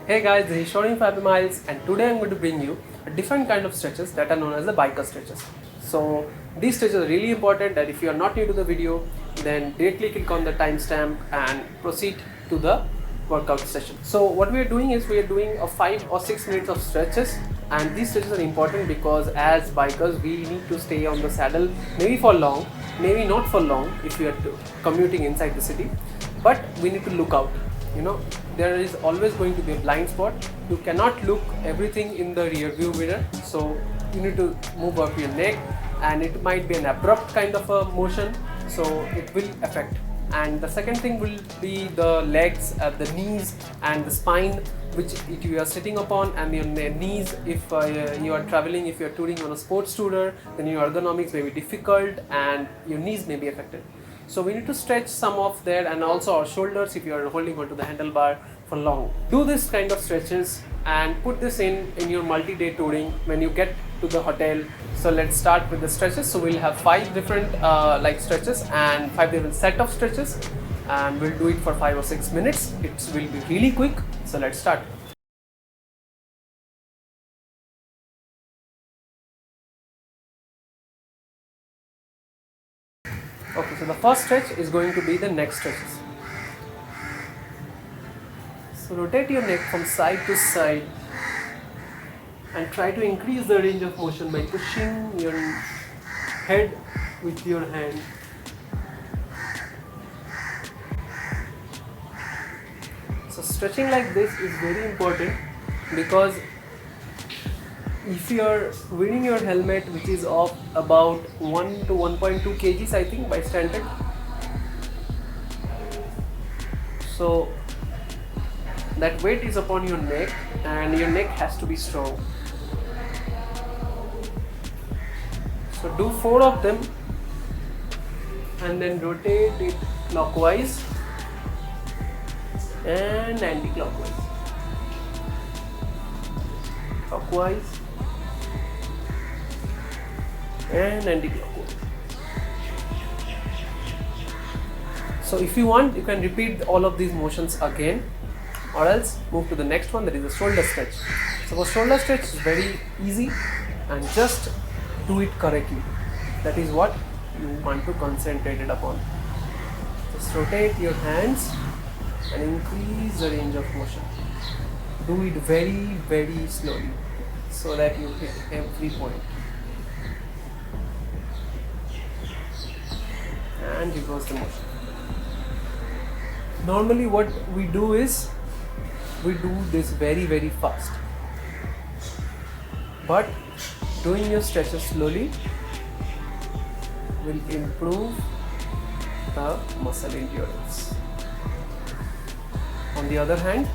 Hey guys, this is Shorin 5 Miles and today I'm going to bring you a different kind of stretches that are known as the biker stretches. So these stretches are really important, and if you are not new to the video, then directly click on the timestamp and proceed to the workout session. So what we are doing is we are doing a 5 or 6 minutes of stretches, and these stretches are important because as bikers we need to stay on the saddle maybe for long, maybe not for long if we are commuting inside the city, but we need to look out. There is always going to be a blind spot. You cannot look everything in the rear view mirror, so you need to move up your neck, and it might be an abrupt kind of a motion, so it will affect. And the second thing will be the legs, the knees and the spine, which you are sitting upon, and your knees if you are traveling, if you are touring on a sports tourer, then your ergonomics may be difficult and your knees may be affected. So we need to stretch some of there, and also our shoulders if you are holding onto the handlebar for long. Do this kind of stretches and put this in your multi-day touring when you get to the hotel. So let's start with the stretches. So we'll have 5 different stretches and 5 different set of stretches, and we'll do it for 5 or 6 minutes. It will be really quick. So let's start. Okay, so the first stretch is going to be the neck stretches. So rotate your neck from side to side and try to increase the range of motion by pushing your head with your hand. So stretching like this is very important because if you are wearing your helmet, which is of about 1 to 1.2 kgs I think by standard, so that weight is upon your neck and your neck has to be strong. So do 4 of them and then rotate it clockwise and anti-clockwise. Clockwise and anti-clockwise. So if you want, you can repeat all of these motions again, or else move to the next one, that is the shoulder stretch. So for shoulder stretch is very easy, and just do it correctly. That is what you want to concentrate it upon. Just rotate your hands and increase the range of motion. Do it very, very slowly so that you hit every point. And reverse the motion. Normally what we do is we do this very, very fast, but doing your stretches slowly will improve the muscle endurance. On the other hand,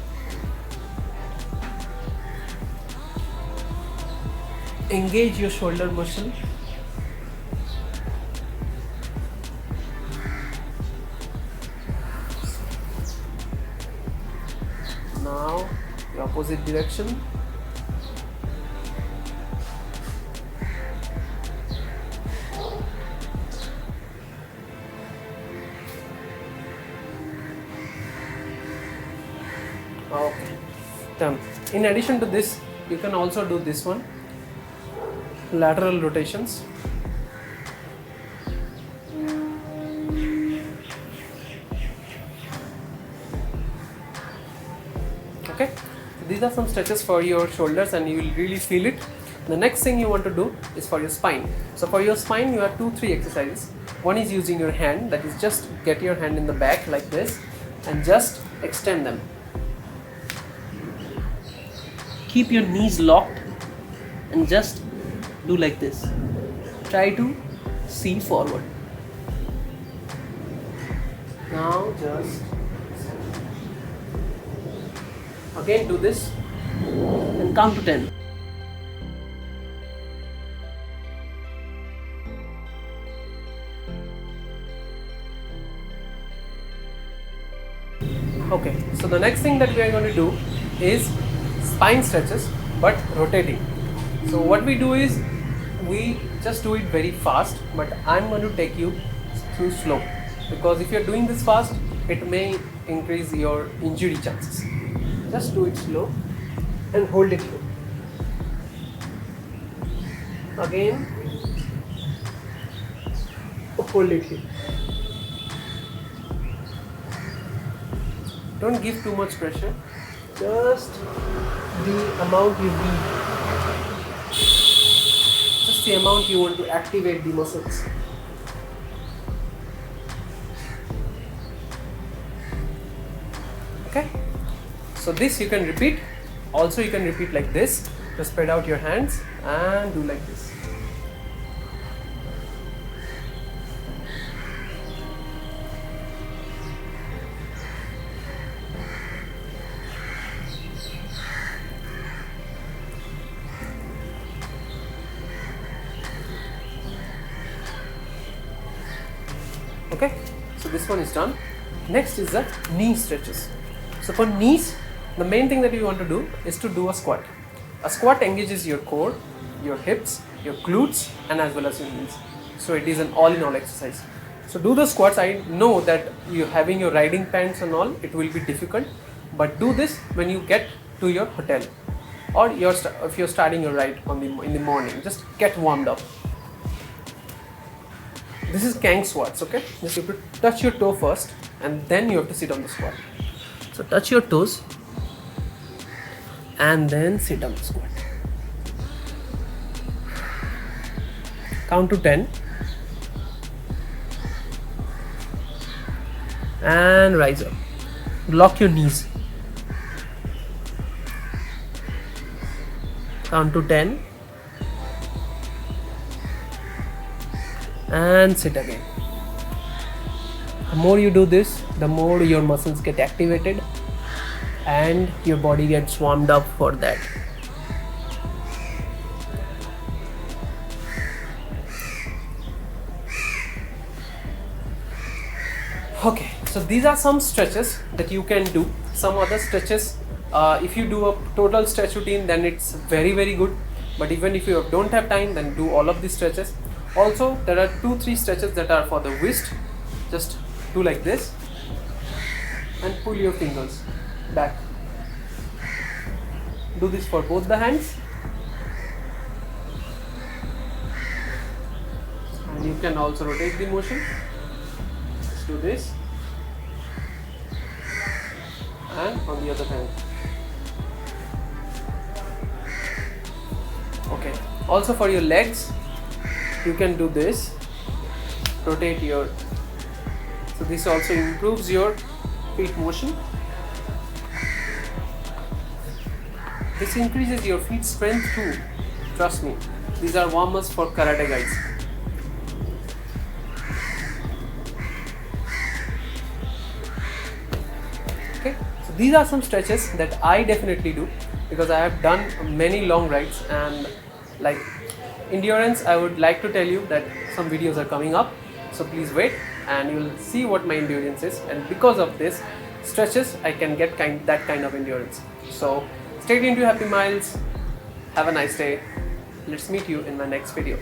engage your shoulder muscle. Now the opposite direction. Okay, done. In addition to this, you can also do this one, lateral rotations. Okay, these are some stretches for your shoulders and you will really feel it. The next thing you want to do is for your spine. So for your spine you have 2-3 exercises. One is using your hand, that is just get your hand in the back like this and just extend them. Keep your knees locked and just do like this. Try to see forward. Now just again do this and count to 10. Okay, so the next thing that we are going to do is spine stretches but rotating. So what we do is we just do it very fast, but I'm going to take you through slow, because if you're doing this fast it may increase your injury chances. Just do it slow and hold it low. Again, hold it here. Don't give too much pressure, just the amount you need, just the amount you want to activate the muscles. Okay, so this you can repeat. Also you can repeat like this. Just spread out your hands and do like this. Okay, so this one is done. Next is the knee stretches. So for knees, the main thing that you want to do is to do a squat. A squat engages your core, your hips, your glutes, and as well as your knees. So it is an all-in-all exercise. So do the squats. I know that you having your riding pants and all, it will be difficult, but do this when you get to your hotel, or if you're starting your ride in the morning. Just get warmed up. This is Kang squats, okay? Just you have to touch your toe first and then you have to sit on the squat. So touch your toes and then sit on the squat. Count to 10 and rise up. Lock your knees. Count to 10 and sit again. The more you do this, the more your muscles get activated and your body gets warmed up for that. Okay, so these are some stretches that you can do. Some other stretches, if you do a total stretch routine, then it's very good. But even if you don't have time, then do all of these stretches. Also, there are 2-3 stretches that are for the wrist. Just do like this and pull your fingers back. Do this for both the hands. And you can also rotate the motion. Just do this. And on the other hand. Okay. Also for your legs, you can do this. Rotate your. So this also improves your feet motion. This increases your feet strength too. Trust me. These are warm-ups for karate guys. Okay. So these are some stretches that I definitely do because I have done many long rides, and like endurance, I would like to tell you that some videos are coming up, so please wait and you will see what my endurance is, and because of this stretches I can get that kind of endurance. So stay tuned to Happy Miles. Have a nice day. Let's meet you in my next video.